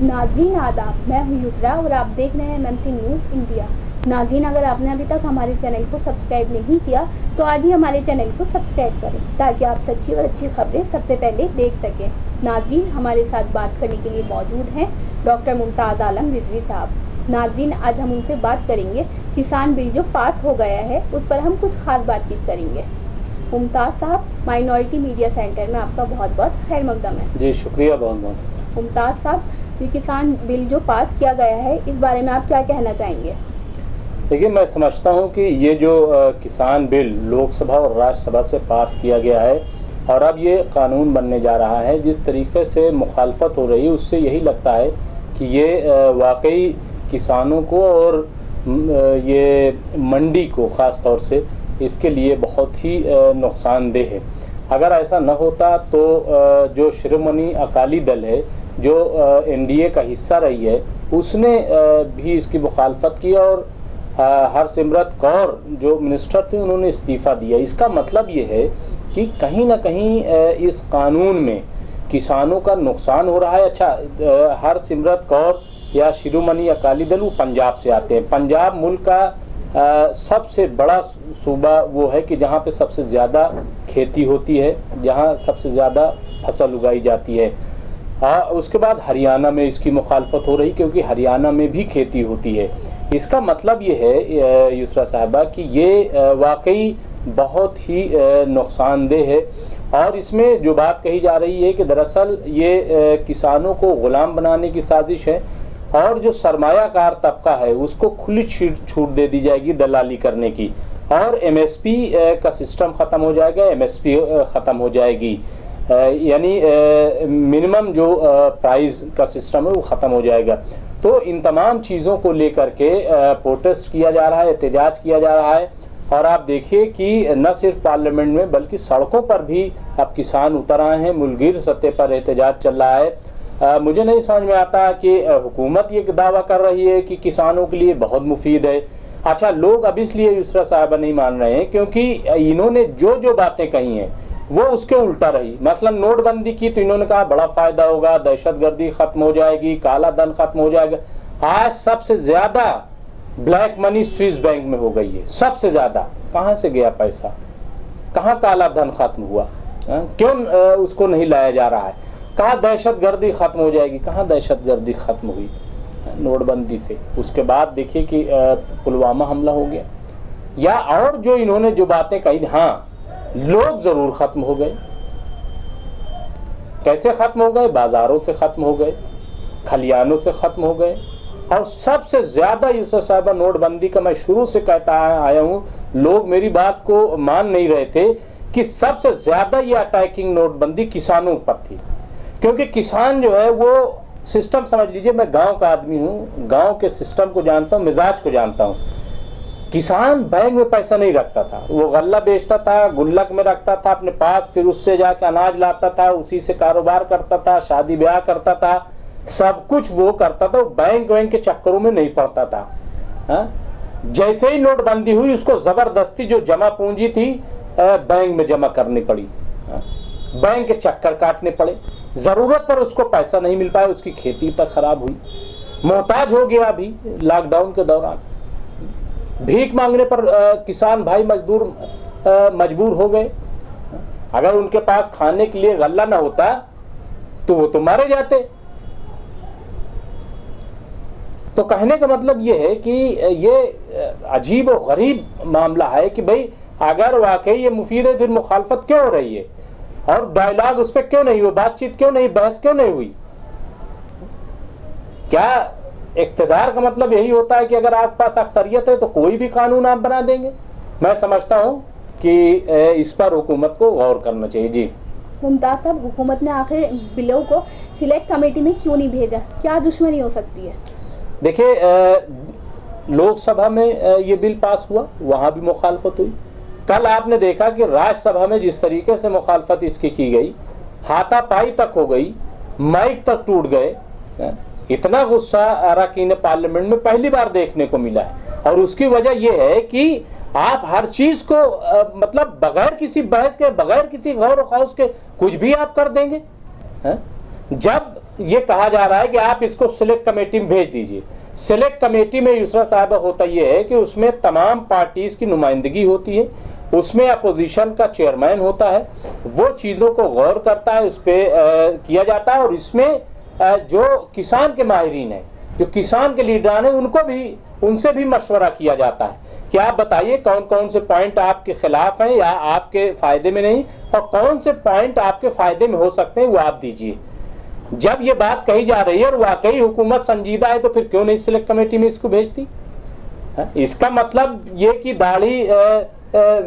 नाज़रीन आदाब, मैं हूँ युसरा और आप देख रहे हैं एमएमसी न्यूज़ इंडिया। नाज़रीन, अगर आपने अभी तक हमारे चैनल को सब्सक्राइब नहीं किया तो आज ही हमारे चैनल को सब्सक्राइब करें ताकि आप सच्ची और अच्छी खबरें सबसे पहले देख सकें। नाज़रीन, हमारे साथ बात करने के लिए मौजूद हैं डॉक्टर मुमताज़ आलम रिजवी साहब। नाज़रीन, आज हम उनसे बात करेंगे किसान बिल जो पास हो गया है उस पर हम कुछ खास बातचीत करेंगे। मुमताज़ साहब, माइनॉरिटी मीडिया सेंटर में आपका बहुत बहुत खैर मकदम है। जी शुक्रिया बहुत बहुत। मुमताज़ साहब, ये किसान बिल जो पास किया गया है इस बारे में आप क्या कहना चाहेंगे? देखिए, मैं समझता हूँ कि ये जो किसान बिल लोकसभा और राज्यसभा से पास किया गया है और अब ये कानून बनने जा रहा है, जिस तरीके से मुखालफत हो रही है उससे यही लगता है कि ये वाकई किसानों को और ये मंडी को ख़ास तौर से इसके लिए बहुत ही नुकसानदेह है। अगर ऐसा न होता तो जो शिरोमणि अकाली दल है जो एनडीए का हिस्सा रही है उसने भी इसकी मुखालफत की और हरसिमरत कौर जो मिनिस्टर थे उन्होंने इस्तीफ़ा दिया। इसका मतलब ये है कि कहीं ना कहीं इस कानून में किसानों का नुकसान हो रहा है। अच्छा, हरसिमरत कौर या शिरोमणि अकाली दल वो पंजाब से आते हैं। पंजाब मुल्क का सबसे बड़ा सूबा वो है कि जहाँ पे सबसे ज़्यादा खेती होती है, जहाँ सबसे ज़्यादा फसल उगाई जाती है। उसके बाद हरियाणा में इसकी मुखालफत हो रही क्योंकि हरियाणा में भी खेती होती है। इसका मतलब ये है युसरा साहबा कि ये वाकई बहुत ही नुकसानदेह है और इसमें जो बात कही जा रही है कि दरअसल ये किसानों को ग़ुलाम बनाने की साजिश है और जो सरमायाकार तबका है उसको खुली छूट दे दी जाएगी दलाली करने की और एमएसपी का सिस्टम ख़त्म हो जाएगा, एमएसपी ख़त्म हो जाएगी, यानी मिनिमम जो प्राइस का सिस्टम है वो ख़त्म हो जाएगा। तो इन तमाम चीज़ों को लेकर के प्रोटेस्ट किया जा रहा है, एहतजाज किया जा रहा है और आप देखिए कि न सिर्फ पार्लियामेंट में बल्कि सड़कों पर भी अब किसान उतर आए हैं। मुल्कगीर सतह पर एहतजाज चल रहा है। मुझे नहीं समझ में आता कि हुकूमत ये दावा कर रही है कि किसानों के लिए बहुत मुफीद है। अच्छा, लोग अब इसलिए युसरा साहबा नहीं मान रहे हैं क्योंकि इन्होंने जो बातें कही हैं वो उसके उल्टा रही। मसलन नोटबंदी की तो इन्होंने कहा बड़ा फ़ायदा होगा, दहशतगर्दी ख़त्म हो जाएगी, काला धन ख़त्म हो जाएगा। आज सबसे ज़्यादा ब्लैक मनी स्विस बैंक में हो गई है, सबसे ज़्यादा। कहाँ से गया पैसा, कहाँ काला धन ख़त्म हुआ, क्यों उसको नहीं लाया जा रहा है? कहाँ दहशतगर्दी ख़त्म हो जाएगी, कहाँ दहशतगर्दी ख़त्म हुई नोटबंदी से? उसके बाद देखिए कि पुलवामा हमला हो गया या और जो इन्होंने जो बातें कही। हाँ, लोग ज़रूर ख़त्म हो गए। कैसे ख़त्म हो गए? बाज़ारों से ख़त्म हो गए, खलियानों से ख़त्म हो गए और सबसे ज़्यादा यूसुफ साहबा नोटबंदी का मैं शुरू से कहता आया हूँ, लोग मेरी बात को मान नहीं रहे थे कि सबसे ज़्यादा ये अटैकिंग नोटबंदी किसानों पर थी क्योंकि किसान जो है वो सिस्टम, समझ लीजिए मैं गांव का आदमी हूँ, गांव के सिस्टम को जानता हूँ, मिजाज को जानता हूँ। किसान बैंक में पैसा नहीं रखता था, वो गल्ला बेचता था, गुल्लक में रखता था अपने पास, फिर उससे जाके अनाज लाता था, उसी से कारोबार करता था, शादी ब्याह करता था, सब कुछ वो करता था। बैंक के चक्करों में नहीं पड़ता था। जैसे ही नोटबंदी हुई उसको ज़बरदस्ती जो जमा पूंजी थी बैंक में जमा करनी पड़ी, बैंक के चक्कर काटने पड़े, ज़रूरत पर उसको पैसा नहीं मिल पाया, उसकी खेती तक खराब हुई, मोहताज हो गया। अभी लॉकडाउन के दौरान भीख मांगने पर किसान भाई मजदूर मजबूर हो गए। अगर उनके पास खाने के लिए गल्ला ना होता तो वो तो मारे जाते। तो कहने का मतलब ये है कि ये अजीब और गरीब मामला है कि भाई अगर वाकई ये मुफीद है फिर मुखालफत क्यों हो रही है और डायलॉग उस पर क्यों नहीं हुआ, बातचीत क्यों नहीं, बहस क्यों नहीं हुई? क्या इक़्तिदार का मतलब यही होता है कि अगर आपके पास अक्सरियत है तो कोई भी कानून आप बना देंगे? मैं समझता हूँ कि इस पर हुकूमत को गौर करना चाहिए। जी मुमताज़ साहब, हुकूमत ने आखिर बिलों को सिलेक्ट कमेटी में क्यों नहीं भेजा? क्या दुश्मनी हो सकती है? देखिए, लोकसभा में ये बिल पास हुआ, वहाँ भी मुखालफत हुई। कल आपने देखा कि राज्यसभा में जिस तरीके से मुखालफत इसकी की गई, हाथापाई तक हो गई, माइक तक टूट गए। इतना गुस्सा अरकान पार्लियामेंट में पहली बार देखने को मिला है और उसकी वजह यह है कि आप हर चीज को मतलब बगैर किसी बहस के, बगैर किसी गौर व खौस के कुछ भी आप कर देंगे। जब ये कहा जा रहा है कि आप इसको सिलेक्ट कमेटी में भेज दीजिए। सिलेक्ट कमेटी में यूसरा साहब होता ये है कि उसमें तमाम पार्टीज की नुमाइंदगी होती है, उसमें अपोजिशन का चेयरमैन होता है, वो चीज़ों को गौर करता है, उस पर किया जाता है। और इसमें जो किसान के माहिरीन हैं, जो किसान के लीडरान हैं, उनसे भी मशवरा किया जाता है कि आप बताइए कौन कौन से पॉइंट आपके खिलाफ हैं या आपके फ़ायदे में नहीं, और कौन से पॉइंट आपके फ़ायदे में हो सकते हैं वो आप दीजिए। जब ये बात कही जा रही है और वाकई हुकूमत संजीदा है, तो फिर क्यों नहीं सिलेक्ट कमेटी में इसको भेजती? इसका मतलब ये कि दाढ़ी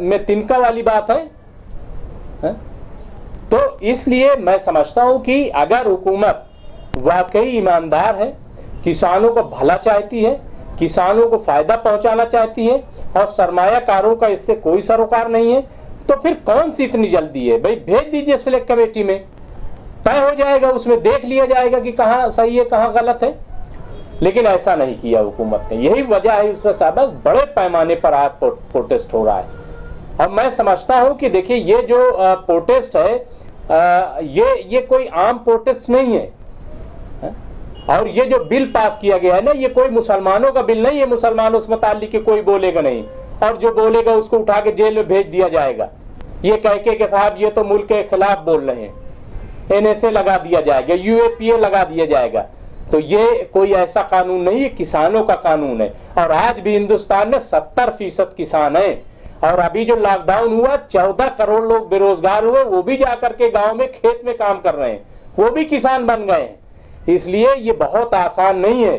में तिनका वाली बात है। तो इसलिए मैं समझता हूं कि अगर हुकूमत वाकई ईमानदार है, किसानों को भला चाहती है, किसानों को फायदा पहुंचाना चाहती है और सरमायाकारों का इससे कोई सरोकार नहीं है, तो फिर कौन सी इतनी जल्दी है? भाई भेज दीजिए सिलेक्ट कमेटी में, तय हो जाएगा, उसमें देख लिया जाएगा कि कहाँ सही है कहाँ गलत है। लेकिन ऐसा नहीं किया हुकूमत ने। यही वजह है यूसुफ साहब, बड़े पैमाने पर आज प्रोटेस्ट हो रहा है। और मैं समझता हूं कि देखिए ये जो प्रोटेस्ट है, ये कोई आम प्रोटेस्ट नहीं है। और ये जो बिल पास किया गया है ना, ये कोई मुसलमानों का बिल नहीं है। मुसलमानों से मुताल्लिक के कोई बोलेगा नहीं, और जो बोलेगा उसको उठा के जेल में भेज दिया जाएगा, ये कह के साहब ये तो मुल्क के खिलाफ बोल रहे हैं, NSA लगा दिया जाएगा, UAPA लगा दिया जाएगा। तो ये कोई ऐसा कानून नहीं है, किसानों का कानून है। और आज भी हिंदुस्तान में 70% किसान हैं। और अभी जो लॉकडाउन हुआ, 14 करोड़ लोग बेरोजगार हुए, वो भी जाकर के गांव में खेत में काम कर रहे हैं, वो भी किसान बन गए हैं। इसलिए ये बहुत आसान नहीं है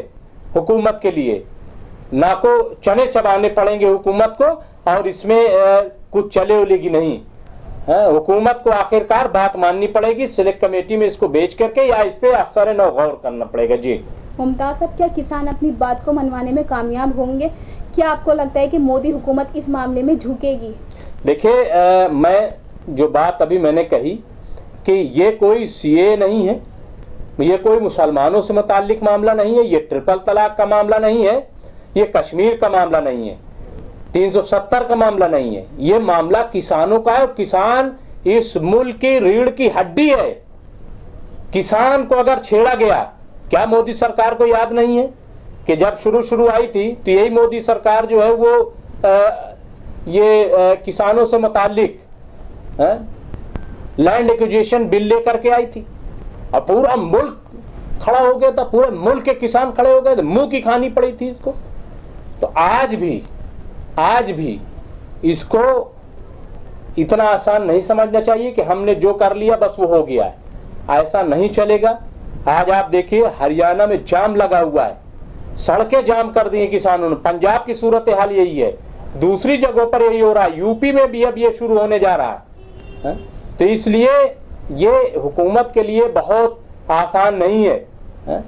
हुकूमत के लिए, ना को चने चबाने पड़ेंगे हुकूमत को, और इसमें कुछ चले उलेगी नहीं। हुकूमत को आखिरकार बात माननी पड़ेगी, सिलेक्ट कमेटी में इसको भेज करके, या इस पे असर नौ गौर करना पड़ेगा। जी मुमताज साहब, क्या किसान अपनी बात को मनवाने में कामयाब होंगे? क्या आपको लगता है कि मोदी हुकूमत इस मामले में झुकेगी? देखिए, मैं जो बात अभी मैंने कही कि ये कोई CA नहीं है, ये कोई मुसलमानों से मुताल्लिक मामला नहीं है, ये ट्रिपल तलाक का मामला नहीं है, ये कश्मीर का मामला नहीं है, 370 का मामला नहीं है। ये मामला किसानों का है, और किसान इस मुल्क की रीढ़ की हड्डी है। किसान को अगर छेड़ा गया, क्या मोदी सरकार को याद नहीं है कि जब शुरू आई थी तो यही मोदी सरकार जो है वो किसानों से मुताल्लिक लैंड एक्विजिशन बिल लेकर के आई थी, और पूरा मुल्क खड़ा हो गया था, पूरे मुल्क के किसान खड़े हो गए थे, मुंह की खानी पड़ी थी इसको। तो आज भी इसको इतना आसान नहीं समझना चाहिए कि हमने जो कर लिया बस वो हो गया है। ऐसा नहीं चलेगा। आज आप देखिए हरियाणा में जाम लगा हुआ है, सड़कें जाम कर दी किसानों ने। पंजाब की सूरत हाल यही है, दूसरी जगहों पर यही हो रहा है, यूपी में भी अब ये शुरू होने जा रहा है। तो इसलिए ये हुकूमत के लिए बहुत आसान नहीं है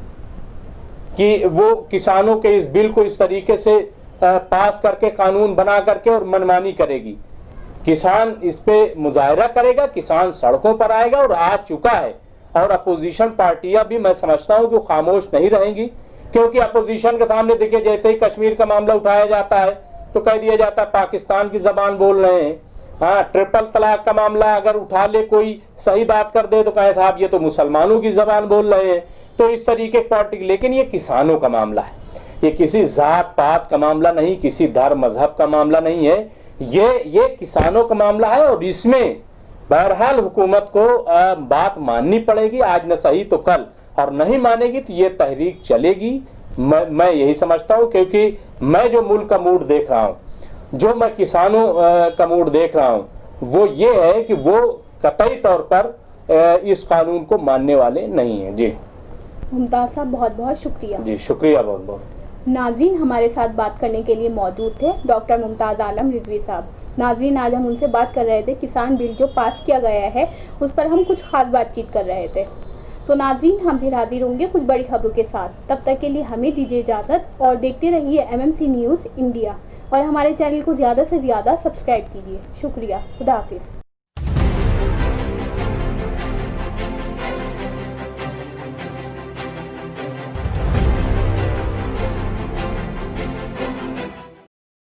कि वो किसानों के इस बिल को इस तरीके से पास करके, कानून बना करके और मनमानी करेगी। किसान इस पे मुजाहरा करेगा, किसान सड़कों पर आएगा, और आ चुका है। और अपोजिशन पार्टियां भी मैं समझता हूं कि वो खामोश नहीं रहेंगी, क्योंकि अपोजिशन के सामने देखिए जैसे ही कश्मीर का मामला उठाया जाता है तो कह दिया जाता है पाकिस्तान की जबान बोल रहे हैं। हाँ, ट्रिपल तलाक का मामला अगर उठा ले, कोई सही बात कर दे तो कहे साहब ये तो मुसलमानों की जबान बोल रहे हैं। तो इस तरीके की पार्टी, लेकिन ये किसानों का मामला है, ये किसी जात पात का मामला नहीं, किसी धर्म मजहब का मामला नहीं है, ये किसानों का मामला है। और इसमें बहरहाल हुकूमत को बात माननी पड़ेगी, आज न सही तो कल, और नहीं मानेगी तो ये तहरीक चलेगी। मैं यही समझता हूँ, क्योंकि मैं जो मुल्क का मूड देख रहा हूँ, जो मैं किसानों का मूड देख रहा हूँ, वो ये है कि वो कतई तौर पर इस कानून को मानने वाले नहीं हैं। जी मुमताज साहब, बहुत बहुत शुक्रिया। जी शुक्रिया बहुत बहुत। नाज़रीन, हमारे साथ बात करने के लिए मौजूद थे डॉक्टर मुमताज़ आलम रिजवी साहब। नाज़रीन, आज हम उनसे बात कर रहे थे किसान बिल जो पास किया गया है, उस पर हम कुछ खास बातचीत कर रहे थे। तो नाज़रीन, हम फिर हाजिर होंगे कुछ बड़ी खबरों के साथ। तब तक के लिए हमें दीजिए इजाज़त, और देखते रहिए MMC न्यूज़ इंडिया, और हमारे चैनल को ज़्यादा से ज़्यादा सब्सक्राइब कीजिए। शुक्रिया, खुदा हाफिज़।